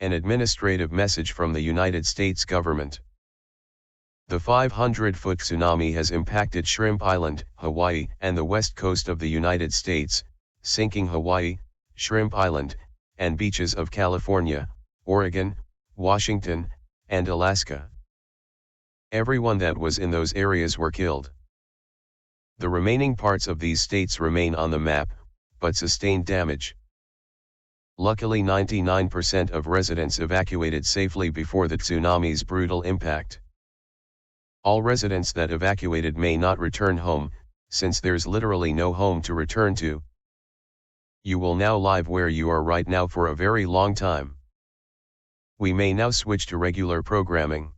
An administrative message from the United States government. The 500-foot tsunami has impacted Shrimp Island, Hawaii, and the west coast of the United States, sinking Hawaii, Shrimp Island, and beaches of California, Oregon, Washington, and Alaska. Everyone that was in those areas were killed. The remaining parts of these states remain on the map, but sustained damage. Luckily 99% of residents evacuated safely before the tsunami's brutal impact. All residents that evacuated may not return home, since there's literally no home to return to. You will now live where you are right now for a very long time. We may now switch to regular programming.